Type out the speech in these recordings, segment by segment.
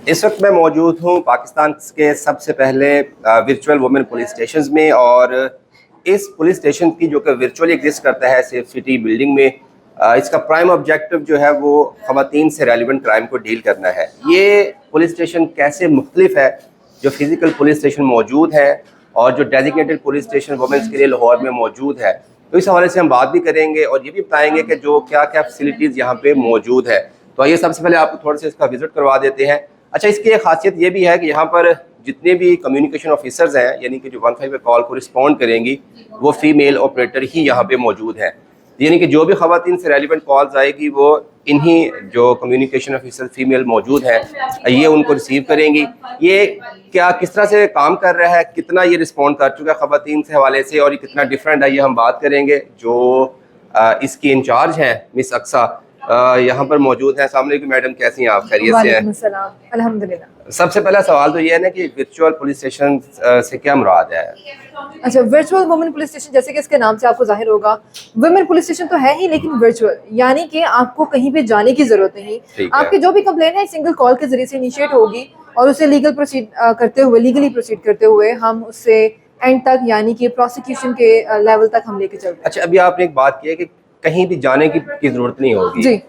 इस वक्त मैं मौजूद हूँ पाकिस्तान के सबसे पहले वर्चुअल वुमेन पुलिस स्टेशन में। और इस पुलिस स्टेशन की जो कि वर्चुअली एग्जिस्ट करता है सेफ सिटी बिल्डिंग में, इसका प्राइम ऑब्जेक्टिव जो है वो ख़वातीन से रेलिवेंट क्राइम को डील करना है। ये पुलिस स्टेशन कैसे मुख्तलिफ है जो फिज़िकल पुलिस स्टेशन मौजूद है और जो डेजिग्नेटेड पुलिस स्टेशन वुमेन्स के लिए लाहौर में मौजूद है, तो इस हवाले से हम बात भी करेंगे और ये भी बताएंगे कि जो क्या क्या फैसिलिटीज़ यहाँ पे मौजूद है। तो आइए सबसे पहले आपको थोड़ा सा इसका विजिट करवा देते हैं। अच्छा, इसकी एक खासियत ये भी है कि यहाँ पर जितने भी कम्युनिकेशन ऑफिसर्स हैं, यानी कि जो 15 पे कॉल को रिस्पॉन्ड करेंगी, वो फीमेल ऑपरेटर ही यहाँ पे मौजूद हैं। यानी कि जो भी ख़वातीन से रेलिवेंट कॉल्स आएगी वो इन्हीं जो कम्युनिकेशन ऑफिसर फीमेल मौजूद हैं ये उनको रिसीव करेंगी। ये क्या किस तरह से काम कर रहा है, कितना ये रिस्पॉन्ड कर चुका है ख़वातीन से हवाले से और ये कितना डिफरेंट है, ये हम बात करेंगे। जो इसकी इंचार्ज हैं मिस अक्सा यहाँ पर मौजूद है। सामने की मैडम, कैसी हैं आप? खैरियत से हैं? अल्हम्दुलिल्लाह। सबसे पहला सवाल तो ये है ना कि वर्चुअल पुलिस स्टेशन से क्या मुराद है? अच्छा, वर्चुअल वुमेन पुलिस स्टेशन, जैसे कि इसके नाम से आपको जाहिर होगा, वुमेन पुलिस स्टेशन तो है ही, लेकिन वर्चुअल, यानी कि आपको कहीं पे जाने की जरूरत नहीं। आपकी जो भी कंप्लेंट है सिंगल कॉल के जरिए से इनिशिएट होगी और उसे लीगली प्रोसीड करते हुए हम उससे एंड तक, यानी कि प्रोसिक्यूशन के लेवल तक हम लेके चलते हैं। अच्छा, अभी आपने एक बात की है कि कहीं भी जाने की जरूरत नहीं होगी जी।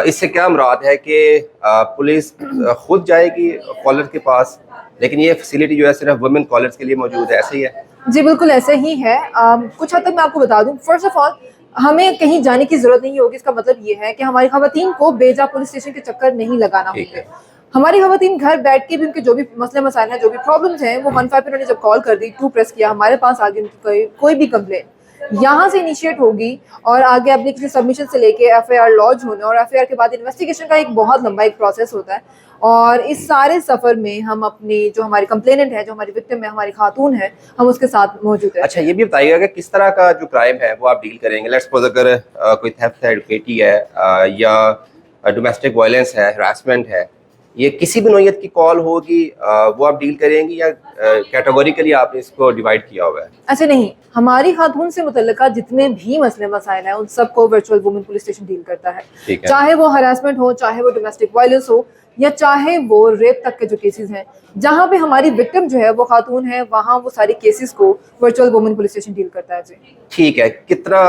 इससे क्या मुराद है कि पुलिस खुद जाएगी कॉलर के पास, लेकिन ये फैसिलिटी जो है सिर्फ वुमेन कॉलर्स के लिए मौजूद है, ऐसे ही है? जी बिल्कुल ऐसे ही है। कुछ हद तक मैं आपको बता दूं, फर्स्ट ऑफ ऑल हमें कहीं जाने की जरूरत नहीं होगी। इसका मतलब ये है कि हमारी खवातीन को बेजा पुलिस स्टेशन के चक्कर नहीं लगाना होंगे। हमारी खवातीन घर बैठ के भी उनके जो भी मसले मसाइल हैं, जो भी प्रॉब्लम्स हैं, वो 15 पे उन्होंने जब कॉल कर दी, 2 प्रेस किया, हमारे पास आगे उनकी कोई भी कंप्लेंट यहाँ से इनिशिएट होगी और आगे एप्लीकेशन सबमिशन से लेके एफआईआर लॉन्च होने और एफआईआर के बाद इन्वेस्टिगेशन का एक बहुत लंबा एक प्रोसेस होता है। और इस सारे सफर में हम अपनी जो हमारी कंप्लेनेंट है, जो हमारी विक्टिम है, हमारी खातून है, हम उसके साथ मौजूद है। अच्छा, ये भी बताइएगा कि किस तरह का जो क्राइम है वो आप डील करेंगे। लेट्स सपोज अगर कोई थेफ्ट है, डकैती है या डोमेस्टिक वायलेंस है, हरासमेंट है, ये किसी भी नौयत की कॉल होगी, वो आप डील करेंगी या कैटेगोरिकली आपने इसको डिवाइड किया हुआ है? अच्छा नहीं, हमारी खातून से मुतल्लिका जितने भी मसले मसाइल हैं उन सबको virtual women police station deal करता है। चाहे वो हरासमेंट हो, चाहे वो डोमेस्टिक वायलेंस हो, या चाहे वो रेप तक के जो केसेस हैं, जहाँ पे हमारी विक्टिम जो है वो खातून है, वहाँ वो सारी केसेस को virtual women police station deal करता है। जी ठीक है। कितना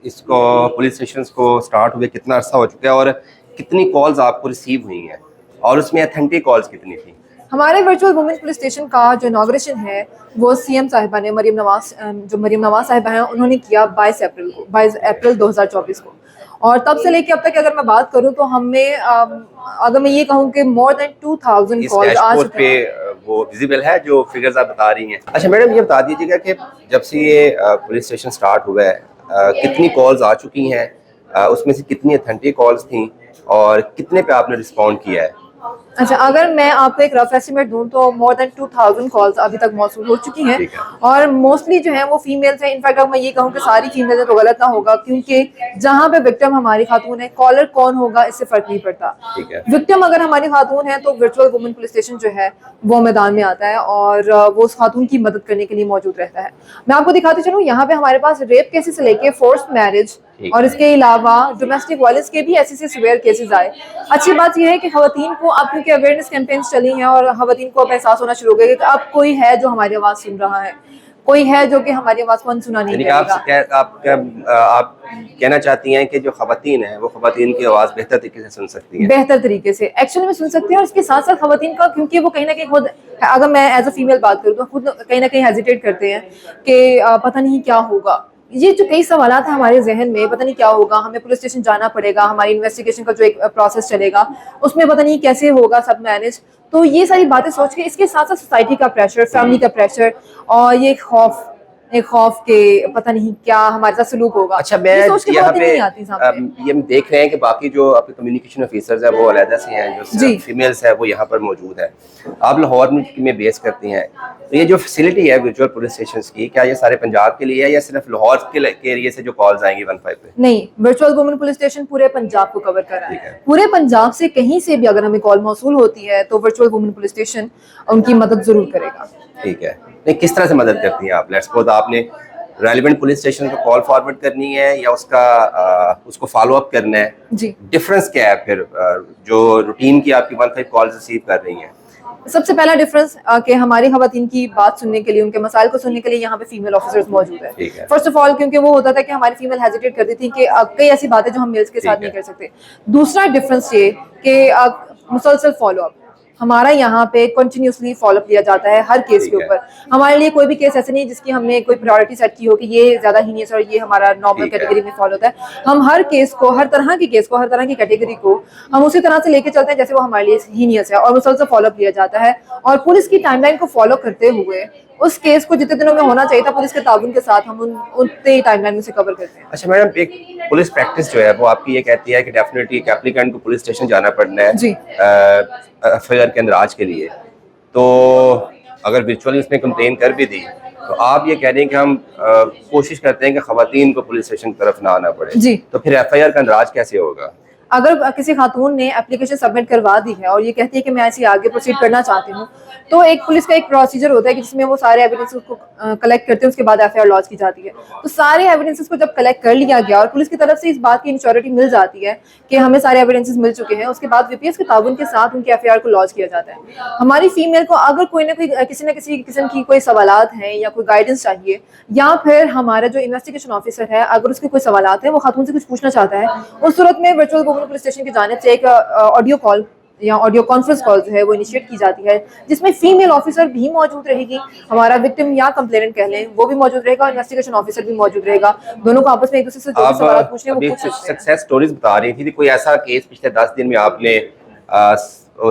इसको पुलिस स्टेशन को स्टार्ट हुए कितना अर्सा हो चुका है और कितनी कॉल्स आपको रिसीव हुई हैं और उसमें अथेंटिक कॉल्स कितनी थी? हमारे वर्चुअल वुमेन पुलिस स्टेशन का जो इनॉग्रेशन है वो सीएम साहिबा ने, मरियम नवाज साहिबा हैं, उन्होंने किया 22 अप्रैल 2024 को। और तब से लेके अब तक अगर मैं बात करूं तो हमें अगर मैं ये कहूं कि मोर देन 2000 कॉल्स आ चुके हैं। वो विजिबल है जो फिगर्स आप बता रही हैं। अच्छा मैडम, ये बता दीजिएगा कि जब से ये पुलिस स्टेशन स्टार्ट हुआ है कितनी कॉल्स आ चुकी हैं, उसमें से कितनी अथेंटिक कॉल्स थी और कितने पे आपने रिस्पॉन्ड किया है? अच्छा, अगर मैं आपको एक रफ एस्टिमेट दूं तो मोर देन 2000 कॉल्स अभी तक मौसूल हो चुकी हैं और मोस्टली जो है वो फीमेल्स हैं। इनफैक्ट अगर मैं ये कहूँ कि सारी फीमेल्स हैं तो गलत ना होगा, क्योंकि जहाँ पे विक्टिम हमारी खातून है, कॉलर कौन होगा इससे फर्क नहीं पड़ता। विक्टिम अगर हमारी खातून है तो वर्चुअल वुमेन पुलिस स्टेशन जो है वो मैदान में आता है और वो उस खातून की मदद करने के लिए मौजूद रहता है। मैं आपको दिखाती चलूँ, यहाँ पे हमारे पास रेप केसेस से लेके फोर्स्ड मैरिज और इसके अलावा डोमेस्टिक वायलेंस के भी ऐसे सिवियर केसेस आए। अच्छी बात यह है कि खवातीन को अब क्योंकि अवेयरनेस कैंपेन्स चली हैं और खवातीन को अब एहसास होना शुरू हो गया कि अब कोई है जो हमारी आवाज़ सुन रहा है, कोई है जो कि हमारी आवाज़ को अनसुना नहीं करेगा। आप कहना चाहती हैं कि जो खवातीन है वो खवातीन की आवाज़ बेहतर तरीके से सुन सकती है? बेहतर तरीके से एक्चुअली में सुन सकती है। और इसके साथ साथ खवातीन का, क्योंकि वो कहीं ना कहीं खुद, अगर मैं एज अ फीमेल बात करूँ तो खुद कहीं ना कहीं हेजिटेट करते हैं कि पता नहीं क्या होगा। ये जो कई सवालात हैं हमारे जहन में, पता नहीं क्या होगा, हमें पुलिस स्टेशन जाना पड़ेगा, हमारी इन्वेस्टिगेशन का जो एक प्रोसेस चलेगा उसमें पता नहीं कैसे होगा सब मैनेज। तो ये सारी बातें सोच के, इसके साथ साथ सोसाइटी का प्रेशर, फैमिली का प्रेशर और ये खौफ के पता नहीं क्या हमारे साथ सलूक होगा। अच्छा, मैं यहाँ पे ये देख रहे हैं कि बाकी जो आपके कम्युनिकेशन ऑफिसर्स हैं वो अलग से हैं, जो फीमेल्स है वो यहाँ पर मौजूद है। आप लाहौर में बेस करती हैं, तो ये जो फैसिलिटी है वर्चुअल पुलिस स्टेशन की, क्या ये सारे पंजाब के लिए है या सिर्फ लाहौर के एरिया से जो कॉल्स आएंगी 15 पे? नहीं, वर्चुअल वुमेन पुलिस स्टेशन पूरे पंजाब को कवर कर रहा है। पूरे पंजाब से कहीं से भी अगर हमें कॉल मौसूल होती है तो वर्चुअल वुमेन पुलिस स्टेशन उनकी मदद जरूर करेगा। ठीक है। नहीं, किस तरह से मदद करती हैं आप? लेट्स सपोज आपने रेलिवेंट पुलिस स्टेशन को कॉल फॉरवर्ड करनी है या उसको फॉलो अप करना है? जी, डिफरेंस क्या है फिर जो रूटीन की आपकी 15 कॉल रिसीव कर रही हैं? सबसे पहला डिफरेंस कि हमारी खवातीन की बात सुनने के लिए, उनके मसाइल को सुनने के लिए यहाँ पे फीमेल ऑफिसर्स मौजूद है। ठीक है। फर्स्ट ऑफ ऑल क्योंकि वो होता था कि हमारी फीमेल हेजिटेट करती थी कि कई ऐसी बातें जो हम मेल्स के साथ ठीक नहीं है। कर सकते। दूसरा डिफरेंस ये कि मुसलसल फॉलो अप हमारा यहाँ पे कंटिन्यूसली फॉलो किया जाता है हर केस ठीक के है। ऊपर। हमारे लिए कोई भी केस ऐसे नहीं जिसकी हमने कोई प्रायोरिटी सेट की हो कि ये ज्यादा हीनियस और ये हमारा नॉर्मल ठीक है। कैटेगरी में फॉलो होता है। हम हर केस को, हर तरह के केस को, हर तरह की कैटेगरी को हम उसी तरह से लेके चलते हैं जैसे वो हमारे लिए हीनियस है, और मुसलसल फॉलो किया जाता है। और पुलिस की टाइमलाइन को फॉलो करते हुए उस केस को जितने दिनों में होना चाहिए था पुलिस के ताउन के साथ हम उतने ही टाइमलाइन में से कवर करते हैं। अच्छा मैडम, एक पुलिस प्रैक्टिस जो है वो आपकी ये कहती है कि डेफिनेटली एक एप्लीकेंट को पुलिस स्टेशन जाना पड़ना है जी। एफआईआर के अंदर आज के लिए। तो अगर वर्चुअली उसने कंप्लेन कर भी दी तो आप ये कह रहे हैं कि हम कोशिश करते हैं कि खवातीन को पुलिस स्टेशन की तरफ ना आना पड़े। जी। तो फिर एफआईआर का अंदराज कैसे होगा? अगर किसी खातून ने एप्लीकेशन सबमिट करवा दी है और ये कहती है कि मैं ऐसे आगे प्रोसीड करना चाहती हूँ, तो एक पुलिस का एक प्रोसीजर होता है कि जिसमें वो सारे एविडेंसेस को कलेक्ट करते हैं, उसके बाद एफआईआर लॉन्च की जाती है। तो सारे एविडेंसेस को जब कलेक्ट कर लिया गया और पुलिस की तरफ से इस बात की इंश्योरिटी मिल जाती है कि हमें सारे एविडेंसेस मिल चुके हैं, उसके बाद वीपीएस के ताउन के साथ उनकी एफआईआर को लॉन्च किया जाता है। हमारी फीमेल को अगर कोई ना कोई किसी न किसी किस्म की कोई सवालात हैं या कोई गाइडेंस चाहिए, या फिर हमारा जो इन्वेस्टिगेशन ऑफिसर है अगर उसके कोई सवालात हैं, वो खातून से कुछ पूछना चाहता है, उस सूरत में वर्चुअल वुमेन पुलिस स्टेशन की जानिब से एक ऑडियो कॉल या ऑडियो कॉन्फ्रेंस कॉल जो है वो इनिशिएट की जाती है, जिसमें फीमेल ऑफिसर भी मौजूद रहेगी, हमारा विक्टिम या कंप्लेनेंट कह लें वो भी मौजूद रहेगा, और इन्वेस्टिगेशन ऑफिसर भी मौजूद रहेगा। दोनों को आपस में एक दूसरे से जो भी सवाल आप पूछने वो अभी पूछ कुछ सकते हैं। सक्सेस स्टोरीज बता रही थी, कोई ऐसा केस पिछले 10 दिन में आपने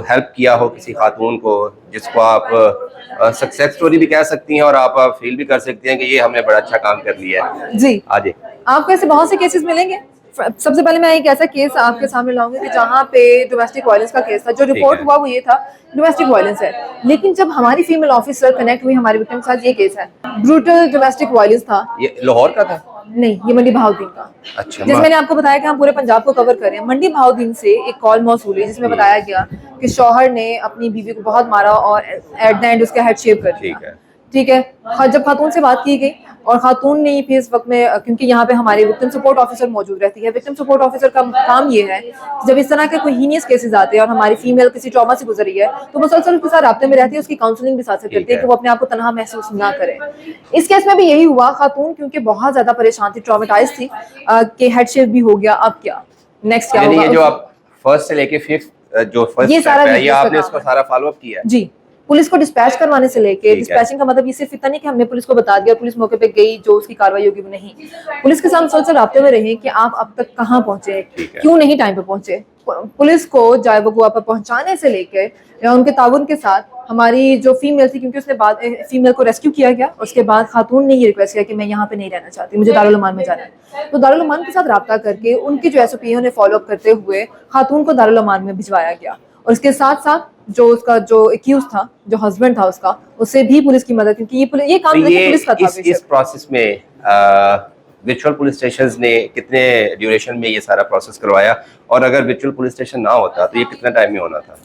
हेल्प किया हो किसी खातून को जिसको आप सक्सेस स्टोरी भी कह सकती हैं और आप फील भी कर सकती हैं कि ये हमने बड़ा अच्छा काम कर लिया है? जी, आजे आपको ऐसे बहुत से केसेस मिलेंगे। सबसे पहले मैं एक ऐसा केस आपके सामने लाऊंगी कि जहाँ पे डोमेस्टिक वायलेंस का केस था। जो रिपोर्ट हुआ वो ये था डोमेस्टिक वायलेंस है, लेकिन जब हमारी फीमेल ऑफिसर कनेक्ट हुई हमारे विक्टिम के साथ, ये केस है ब्रूटल डोमेस्टिक वायलेंस था। ये लाहौर का था? नहीं, ये मंडी बहाउद्दीन का। अच्छा। जैसे मैंने आपको बताया कि हम पूरे पंजाब को कवर कर रहे हैं। मंडी बहाउद्दीन से एक कॉल मौसूल हुई जिसमें बताया गया कि शौहर ने अपनी बीवी को बहुत मारा और एट द एंड उसका हेड शेव कर दिया। ठीक है। जब खातून से बात की गई और खातून ने फिर इस वक्त में, क्योंकि यहाँ पे हमारी विक्टिम सपोर्ट ऑफिसर मौजूद रहती है, विक्टिम सपोर्ट ऑफिसर का काम ये है कि जब इस तरह के कोई हीनियस केसेस आते हैं और हमारी फीमेल किसी ट्रॉमा से गुजरी है तो मुसलसल उसके साथ राब्ते में रहती है, उसकी काउंसलिंग भी साथ करती है कि वो अपने आप को तनहा महसूस ना करे। इस केस में भी यही हुआ। खातून क्योंकि बहुत ज्यादा परेशान थी, ट्रॉमेटाइज थी कि हेड शेव भी हो गया, अब क्या नेक्स्ट क्या होगा। ये जो आप फर्स्ट से लेके फिफ्थ जो फर्स्ट ये सारा है, ये आपने इसको सारा फॉलो अप किया? जी, पुलिस को डिस्पैच करवाने से लेके, डिस्पैचिंग का मतलब ये सिर्फ इतना नहीं कि हमने पुलिस को बता दिया, पुलिस मौके पे गई, जो उसकी कार्रवाई होगी वो नहीं। पुलिस के साथ मुसलसल राब्ते में रहे कि आप अब तक कहाँ पहुंचे, क्यों नहीं टाइम पे पहुंचे। पुलिस को जाए वगुआ पर पहुंचाने से लेके या उनके ताउन के साथ हमारी जो फीमेल थी, क्योंकि उसने बाद फीमेल को रेस्क्यू किया गया, उसके बाद खातून ने ये रिक्वेस्ट किया कि मैं यहाँ पे नहीं रहना चाहती, मुझे दारुल अमान में जाना है। तो दारुल अमान के साथ राब्ता करके उनकी जो एसओपी है उन्हें फॉलो अप करते हुए खातून को दारुल अमान में भिजवाया गया, और इसके साथ साथ जो उसका जो एक्यूज था, जो हस्बैंड था उसका, उससे भी पुलिस की मदद, क्योंकि ये काम तो पुलिस का था। इस प्रोसेस में वर्चुअल पुलिस स्टेशंस ने कितने ड्यूरेशन में ये सारा प्रोसेस करवाया, और अगर वर्चुअल पुलिस स्टेशन ना होता तो ये कितना टाइम में होना था?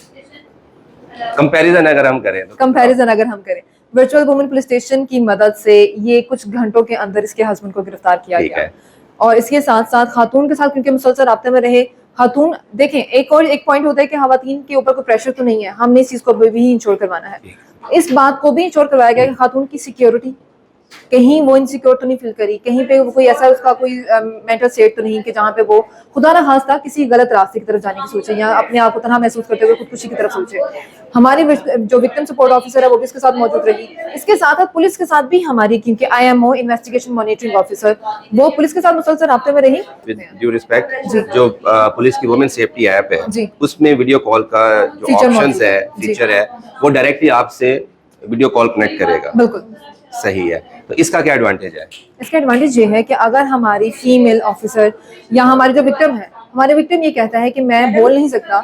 कंपैरिजन अगर हम करें तो वर्चुअल वुमेन पुलिस स्टेशन की मदद से ये कुछ घंटों के अंदर इसके हस्बैंड को गिरफ्तार किया गया। और इसके साथ साथ खातून के साथ क्योंकि मुसलसल राब्ते में रहे, खातून देखें एक पॉइंट होता है कि खवातीन के ऊपर कोई प्रेशर तो नहीं है, हमने इस चीज को भी इंश्योर करवाना है। इस बात को भी इंश्योर करवाया गया कि खातून की सिक्योरिटी, कहीं वो इनसिक्योर तो नहीं फील करी, कहीं पे वो कोई ऐसा उसका कोई मेंटल स्टेट तो नहीं कि जहाँ पे वो खुदा ना खास्ता किसी गलत रास्ते की तरफ जाने की सोचे या अपने आप को तनहा महसूस करते हुए खुदकुशी की तरफ सोचे। हमारी जो विक्टिम सपोर्ट ऑफिसर है वो भी इसके साथ मौजूद रही। इसके साथ साथ पुलिस के साथ भी हमारी, क्योंकि IMO इन्वेस्टिगेशन मॉनिटरिंग ऑफिसर, वो पुलिस के साथ मुसलसल राब्ते में रही। विद ड्यू रिस्पेक्ट, जो पुलिस की वुमेन सेफ्टी ऐप है जी, उसमें वीडियो कॉल का जो ऑप्शंस है, फीचर है, वो डायरेक्टली आपसे वीडियो कॉल कनेक्ट करेगा। बिल्कुल सही है। तो इसका क्या एडवांटेज है? इसका एडवांटेज ये है कि अगर हमारी फीमेल ऑफिसर या हमारी जो विक्टिम है, हमारे विक्टिम ये कहता है कि मैं बोल नहीं सकता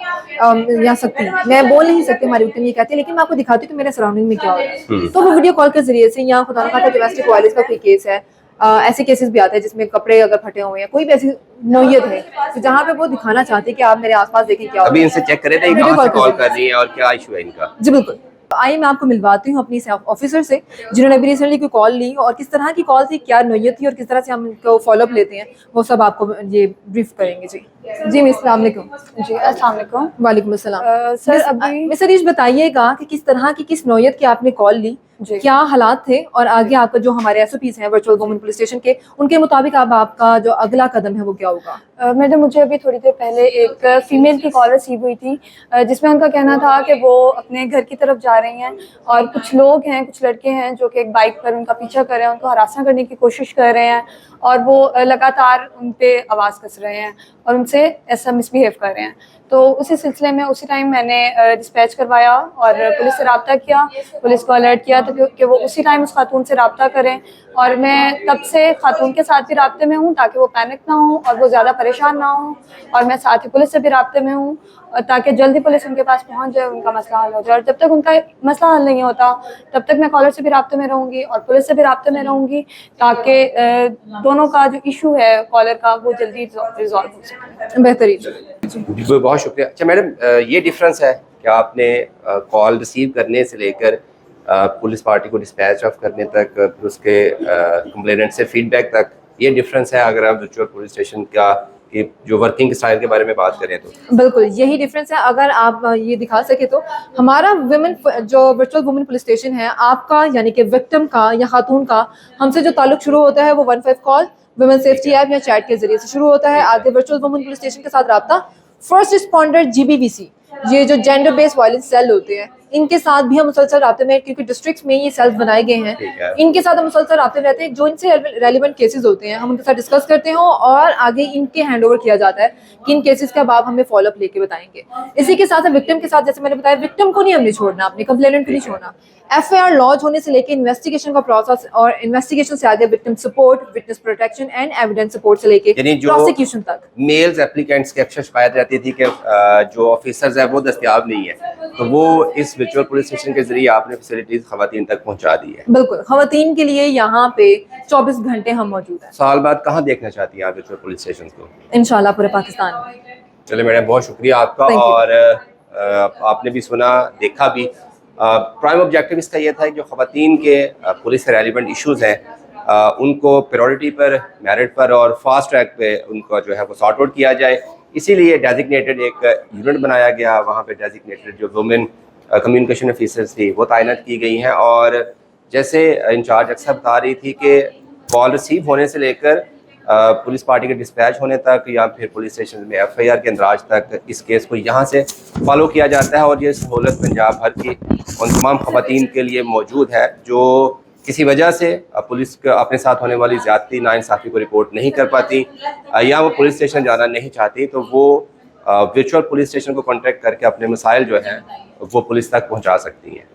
या सकती, मैं बोल नहीं सकती, हमारी विक्टिम ये कहती है, लेकिन मैं आपको दिखाती हूँ कि मेरे सराउंडिंग में क्या हो रहा है, तो वो वीडियो कॉल के जरिए से, या खुदा न खास्ता डोमेस्टिक वायलेंस का कोई केस है, ऐसे केसेस भी आते हैं जिसमें कपड़े अगर फटे हुए हैं, कोई भी ऐसी नौयत है तो जहाँ पे वो दिखाना चाहते हैं कि आप मेरे आसपास देखें क्या हो रहा है। अभी इनसे चेक करें कहाँ से कॉल कर रही है और क्या इशू है इनका? जी बिल्कुल, आइए मैं आपको मिलवाती हूँ अपनी ऑफिसर से जिन्होंने अभी रिसेंटली कोई कॉल ली, और किस तरह की कॉल थी, क्या नोयत थी और किस तरह से हम इनको फॉलोअप लेते हैं, वो सब आपको ये ब्रीफ करेंगे। जी मिस, अस्सलाम वालेकुम। जी अस्सलाम वालेकुम। वालेकुम अस्सलाम। सर अभी मिस अरीश बताइएगा कि किस तरह की, किस नोयत की आपने कॉल ली, क्या हालात थे, और आगे आपका जो हमारे एसओपीज हैं वर्चुअल वुमेन पुलिस स्टेशन के, उनके मुताबिक अब आपका जो अगला कदम है वो क्या होगा? मैडम मुझे अभी थोड़ी देर पहले एक फ़ीमेल की कॉल रिसीव हुई थी, जिसमें उनका कहना था कि वो अपने घर की तरफ जा रही हैं और कुछ लोग हैं, कुछ लड़के हैं जो कि एक बाइक पर उनका पीछा कर रहे हैं, उनको हरासा करने की कोशिश कर रहे हैं और वो लगातार उन पर आवाज़ कस रहे हैं और उनसे ऐसा मिसबिहेव कर रहे हैं। तो उसी सिलसिले में उसी टाइम मैंने डिस्पैच करवाया और पुलिस से रब्ता किया, पुलिस को अलर्ट किया था कि वो उसी टाइम उस खातून से रब्ता करें, और मैं तब से खातून के साथ भी रब्ते में हूँ ताकि वो पैनिक ना हो और वो ज़्यादा परेशान ना हो, और मैं साथ ही पुलिस से भी रब्ते में हूँ ताकि जल्दी पुलिस उनके पास पहुँच जाए, उनका मसला हल हो जाए। और जब तक उनका मसला हल नहीं होता तब तक मैं कॉलर से भी रब्ते में रहूँगी और पुलिस से भी रब्ते में रहूँगी, ताकि दोनों का जो इशू है कॉलर का वो जल्दी रिजॉल्व हो सके। बेहतरीन। बहुत शुक्रिया। अच्छा मैडम, ये डिफरेंस है कि आपने कॉल रिसीव करने से लेकर पुलिस पार्टी को डिस्पैच ऑफ करने तक, फिर उसके कंप्लेनेंट से फीडबैक तक, ये डिफरेंस है अगर आप वर्चुअल पुलिस स्टेशन का कि जो वर्किंग स्टाइल के बारे में बात करें तो? बिल्कुल यही डिफरेंस है। अगर आप ये दिखा सके तो हमारा वुमेन जो वर्चुअल वुमेन पुलिस स्टेशन है, आपका यानी कि विक्टिम का या खातून का हमसे जो ताल्लुक शुरू होता है वो 15 कॉल वुमेन सेफ्टी ऐप या चैट के जरिए से शुरू होता है। आगे वर्चुअल वुमेन पुलिस स्टेशन के साथ रब्ता फर्स्ट रिस्पॉन्डर जीबीवीसी, ये जो जेंडर बेस्ड वायलेंस सेल होते हैं, इनके साथ भी हम मुसलसल राब्ते में, क्योंकि डिस्ट्रिक्ट्स में ये सेल्स बनाए गए हैं, इनके साथ हम मुसलसल राब्ते में रहते हैं। जो इनसे रेलिवेंट केसेस होते हैं हम उनके साथ डिस्कस करते हैं और आगे इनके हैंड ओवर किया जाता है कि इन केसेस का अब हमें फॉलोअप लेके बताएंगे। इसी के साथ विक्टिम के साथ, जैसे मैंने बताया, विक्टिम को नहीं हमने छोड़ना, अपने कंप्लेनेंट को नहीं छोड़ना। एफआईआर लॉन्च होने से लेके इन्वेस्टिगेशन का प्रोसेस और इन्वेस्टिगेशन से आगे victim support, witness protection and evidence support से लेके प्रोसिक्यूशन तक। मेल्स एप्लीकेंट्स की अक्सर शिकायत रहती थी कि जो ऑफिसर्स है वो दस्तयाब नहीं है, तो वो इस वर्चुअल पुलिस स्टेशन के जरिए आपने फैसिलिटीज खवातीन तक पहुंचा दी है। बिल्कुल, खवातीन के लिए यहाँ पे 24 घंटे हम मौजूद हैं। साल बाद कहाँ देखना चाहती हैं आप वर्चुअल पुलिस स्टेशन को? इंशाल्लाह पूरे पाकिस्तान में। चलिए मैडम, बहुत शुक्रिया आपका। और आपने भी सुना, देखा भी। प्राइम ऑब्जेक्टिव इसका ये था कि जो खवातीन के पुलिस से रेलिवेंट इश्यूज़ हैं उनको प्रायोरिटी पर, मेरिट पर और फास्ट ट्रैक पे उनको जो है वो सॉर्ट आउट किया जाए। इसीलिए डेजिग्नेटेड एक यूनिट बनाया गया, वहाँ पे डेजिग्नेटेड जो वुमेन कम्युनिकेशन ऑफिसर्स थी वो तैनात की गई हैं। और जैसे इंचार्ज अक्सर बता रही थी कि कॉल रिसीव होने से लेकर पुलिस पार्टी के डिस्पैच होने तक या फिर पुलिस स्टेशन में एफआईआर के इंदराज तक इस केस को यहाँ से फॉलो किया जाता है। और ये सहूलत पंजाब भर की उन तमाम खवातीन के लिए मौजूद है जो किसी वजह से पुलिस के अपने साथ होने वाली ज़्यादती, नाइंसाफ़ी को रिपोर्ट नहीं कर पाती या वो पुलिस स्टेशन जाना नहीं चाहती, तो वो वर्चुअल पुलिस स्टेशन को कॉन्टेक्ट करके अपने मसाइल जो हैं वो पुलिस तक पहुँचा सकती हैं।